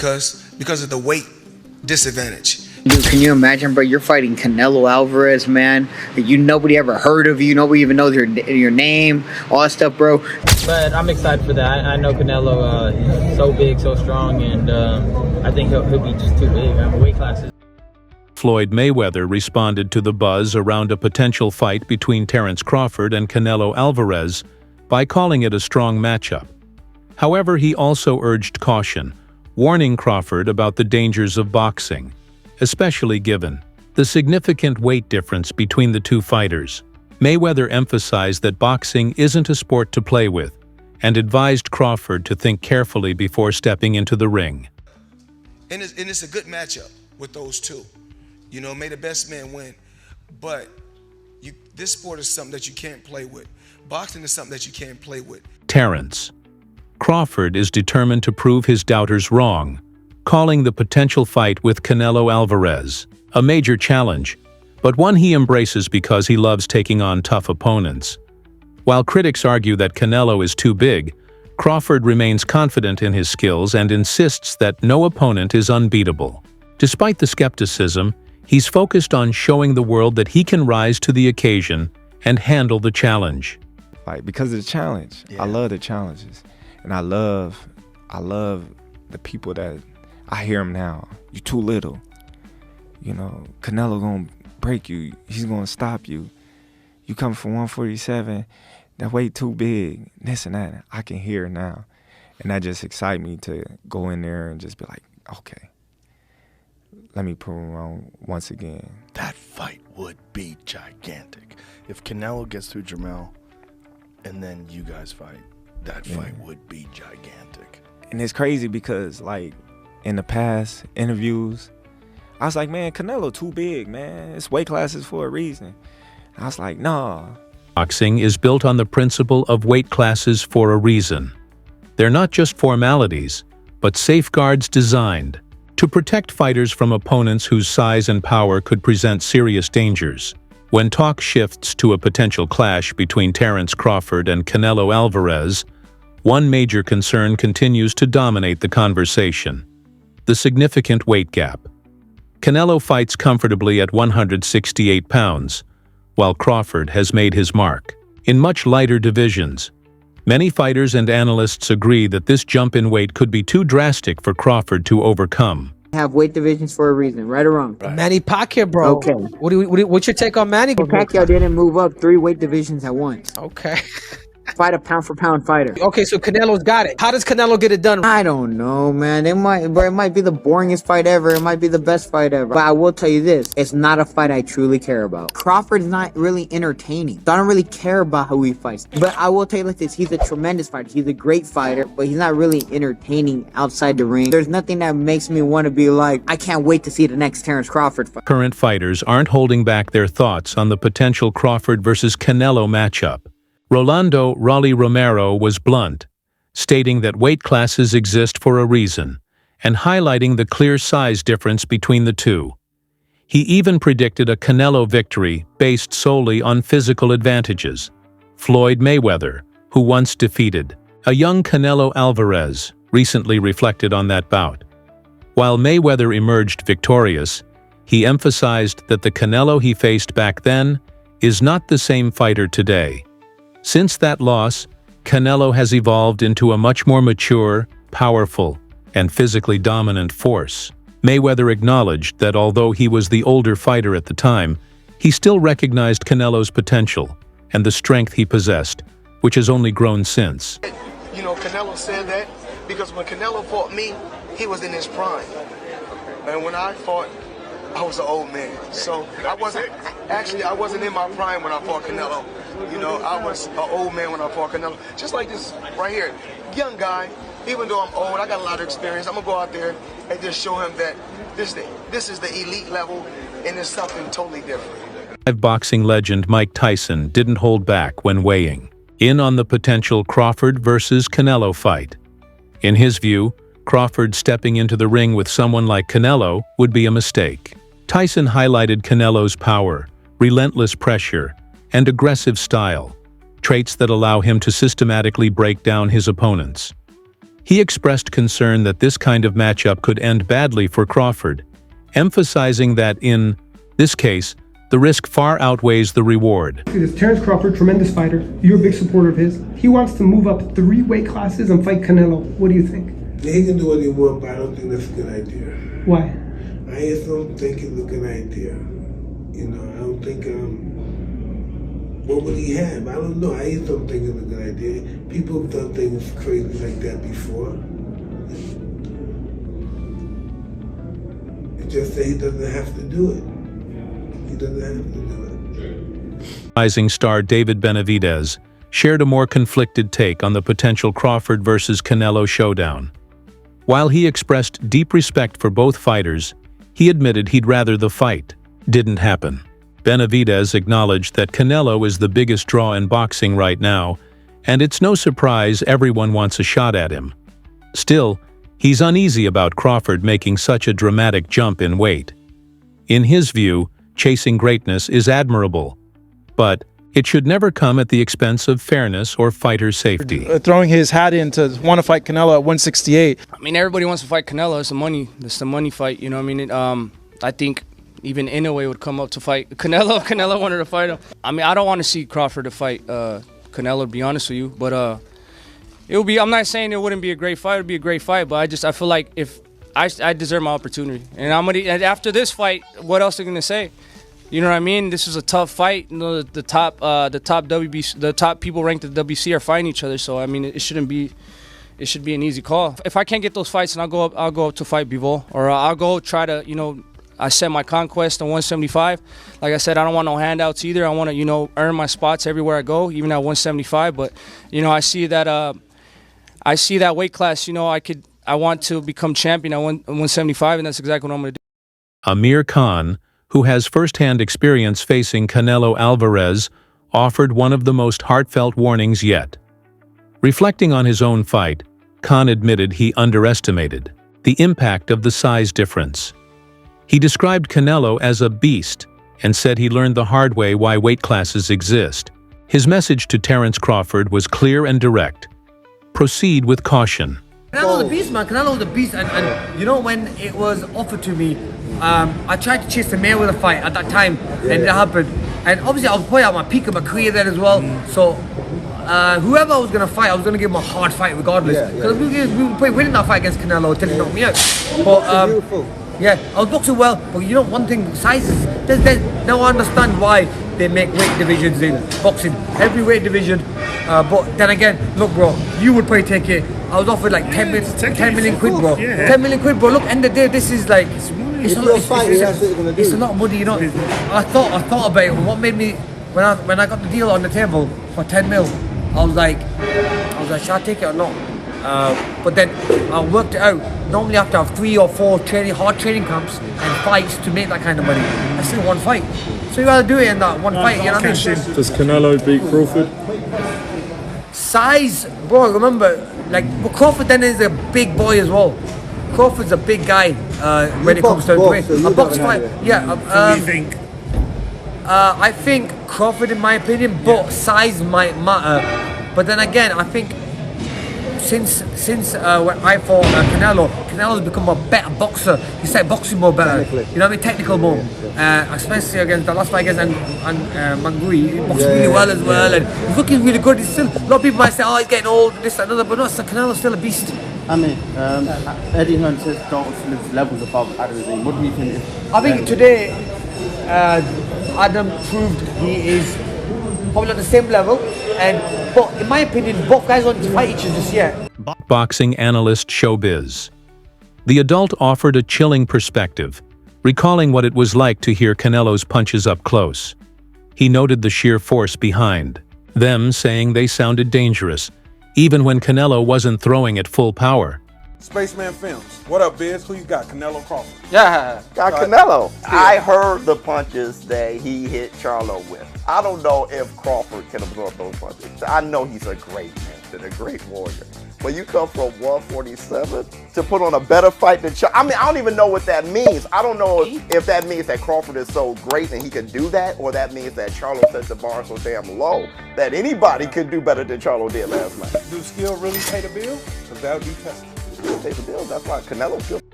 because of the weight disadvantage. Dude, can you imagine, bro? You're fighting Canelo Alvarez, man. Nobody ever heard of you. Nobody even knows your name, all that stuff, bro. But I'm excited for that. I know Canelo is so big, so strong, and I think he'll be just too big. Weight classes. Floyd Mayweather responded to the buzz around a potential fight between Terence Crawford and Canelo Alvarez by calling it a strong matchup. However, he also urged caution, warning Crawford about the dangers of boxing, especially given the significant weight difference between the two fighters. Mayweather emphasized that boxing isn't a sport to play with and advised Crawford to think carefully before stepping into the ring. And it's a good matchup with those two. You know, may the best man win. But this sport is something that you can't play with. Boxing is something that you can't play with. Terence Crawford is determined to prove his doubters wrong, calling the potential fight with Canelo Alvarez a major challenge, but one he embraces because he loves taking on tough opponents. While critics argue that Canelo is too big, Crawford remains confident in his skills and insists that no opponent is unbeatable. Despite the skepticism, he's focused on showing the world that he can rise to the occasion and handle the challenge. Because of the challenge. Yeah. I love the challenges. And I love the people that I hear him now. You too little. You know, Canelo gonna break you. He's gonna stop you. You come from 147, that weight too big, this and that. I can hear it now. And that just excites me to go in there and just be like, okay, let me prove him wrong once again. That fight would be gigantic. If Canelo gets through Jamel and then you guys fight, that fight would be gigantic. And it's crazy because, like, in the past interviews, I was like, man, Canelo too big, man. It's weight classes for a reason. I was like, nah. Boxing is built on the principle of weight classes for a reason. They're not just formalities, but safeguards designed to protect fighters from opponents whose size and power could present serious dangers. When talk shifts to a potential clash between Terence Crawford and Canelo Alvarez, one major concern continues to dominate the conversation: the significant weight gap. Canelo fights comfortably at 168 pounds, while Crawford has made his mark in much lighter divisions. Many fighters and analysts agree that this jump in weight could be too drastic for Crawford to overcome. Have weight divisions for a reason, right or wrong? Right. Manny Pacquiao, bro. Okay. What's your take on Manny? Pacquiao didn't move up 3 weight divisions at once. Okay. Fight a pound-for-pound fighter. Okay, so Canelo's got it. How does Canelo get it done? I don't know, man. It might be the boringest fight ever. It might be the best fight ever. But I will tell you this. It's not a fight I truly care about. Crawford's not really entertaining. So I don't really care about who he fights. But I will tell you like this. He's a tremendous fighter. He's a great fighter. But he's not really entertaining outside the ring. There's nothing that makes me want to be like, I can't wait to see the next Terence Crawford fight. Current fighters aren't holding back their thoughts on the potential Crawford versus Canelo matchup. Rolando "Rolly" Romero was blunt, stating that weight classes exist for a reason, and highlighting the clear size difference between the two. He even predicted a Canelo victory based solely on physical advantages. Floyd Mayweather, who once defeated a young Canelo Alvarez, recently reflected on that bout. While Mayweather emerged victorious, he emphasized that the Canelo he faced back then is not the same fighter today. Since that loss, Canelo has evolved into a much more mature, powerful, and physically dominant force. Mayweather acknowledged that although he was the older fighter at the time, he still recognized Canelo's potential and the strength he possessed, which has only grown since. You know, Canelo said that because when Canelo fought me, he was in his prime. And when I fought, I was an old man. So I wasn't in my prime when I fought Canelo. You know, I was an old man when I fought Canelo. Just like this right here, young guy, even though I'm old, I got a lot of experience. I'm gonna go out there and just show him that this is the elite level and it's something totally different. Boxing legend Mike Tyson didn't hold back when weighing in on the potential Crawford versus Canelo fight. In his view, Crawford stepping into the ring with someone like Canelo would be a mistake. Tyson highlighted Canelo's power, relentless pressure, and aggressive style, traits that allow him to systematically break down his opponents. He expressed concern that this kind of matchup could end badly for Crawford, emphasizing that in this case, the risk far outweighs the reward. This Terence Crawford, tremendous fighter. You're a big supporter of his. He wants to move up 3 weight classes and fight Canelo. What do you think? Yeah, he can do what he wants, but I don't think that's a good idea. Why? I just don't think it's a good idea. You know, I don't think, what would he have? I don't know. I just don't think it's a good idea. People have done things crazy like that before. It's just that he doesn't have to do it. He doesn't have to do it. Rising star David Benavidez shared a more conflicted take on the potential Crawford versus Canelo showdown. While he expressed deep respect for both fighters, he admitted he'd rather the fight didn't happen. Benavidez acknowledged that Canelo is the biggest draw in boxing right now, and it's no surprise everyone wants a shot at him. Still, he's uneasy about Crawford making such a dramatic jump in weight. In his view, chasing greatness is admirable, but it should never come at the expense of fairness or fighter safety. Throwing his hat in to want to fight Canelo at 168. I mean, everybody wants to fight Canelo. It's the money fight, you know what I mean? I think even Inoue would come up to fight Canelo. Canelo wanted to fight him. I mean, I don't want to see Crawford to fight Canelo, to be honest with you, but it would be. I'm not saying it wouldn't be a great fight. It would be a great fight, but I feel like if I deserve my opportunity, and and after this fight, what else are they gonna say? You know what I mean? This is a tough fight. You know, the top WBC, the top people ranked at the WBC are fighting each other. So I mean, it shouldn't be. It should be an easy call. If I can't get those fights, then I'll go up to fight Bivol, or I'll go try to, you know, I set my conquest on 175. Like I said, I don't want no handouts either. I want to, you know, earn my spots everywhere I go, even at 175. But you know, I see that weight class. You know, I want to become champion at 175, and that's exactly what I'm going to do. Amir Khan, who has first-hand experience facing Canelo Alvarez, offered one of the most heartfelt warnings yet. Reflecting on his own fight, Khan admitted he underestimated the impact of the size difference. He described Canelo as a beast and said he learned the hard way why weight classes exist. His message to Terence Crawford was clear and direct. Proceed with caution. Canelo's a beast, man. Canelo's a beast, and you know, when it was offered to me, I tried to chase the Mayweather fight at that time, and it happened. And obviously, I was probably at my peak of my career then as well. So, whoever I was gonna fight, I was gonna give him a hard fight regardless. Because we were probably winning that fight against Canelo until he knocked me out. But yeah, I was boxing well. But you know, one thing, sizes. Now I understand why they make weight divisions in boxing, every weight division. But then again, look, bro, you would probably take it. I was offered like 10 million quid, bro. 10 million quid, bro. Look, end of the day, this is like, it's a lot of money, you know. I thought about it. What made me, when I got the deal on the table for 10 mil, I was like, should I take it or not? But then I worked it out. Normally I have to have 3 or 4 hard training camps and fights to make that kind of money. I still one fight. So you gotta do it in that one fight, you know what I mean? Does Canelo beat Crawford? Size, bro, remember, like, Crawford then is a big boy as well. Crawford's a big guy when it comes to weight. A box fight, yeah. I think Crawford, in my opinion, but size might matter. But then again, I think since when I fought Canelo's become a better boxer. He started boxing more better. You know what I mean? Technical more. Especially against the last fight against Mangui. He boxed really well as well, and he's looking really good. He's still, a lot of people might say, oh, he's getting old, this, that, another, but no, Canelo's still a beast. I mean, Eddie Hearn says don't live levels above Adam. What do you think? I think today, Adam proved he is probably on the same level, but in my opinion, both guys want to fight each other this year. Boxing analyst Showbiz. The adult offered a chilling perspective, recalling what it was like to hear Canelo's punches up close. He noted the sheer force behind them, saying they sounded dangerous, even when Canelo wasn't throwing at full power. Spaceman Films. What up, Biz? Who you got? Canelo Crawford. Yeah, got Canelo. I heard the punches that he hit Charlo with. I don't know if Crawford can absorb those punches. I know he's a great man. and a great warrior. When you come from 147 to put on a better fight than Charlo, I mean, I don't even know what that means. I don't know if that means that Crawford is so great and he can do that, or that means that Charlo set the bar so damn low that anybody could do better than Charlo did last night. Do skill really pay the bill? Because that would be tested. Pay the bill. That's why Canelo still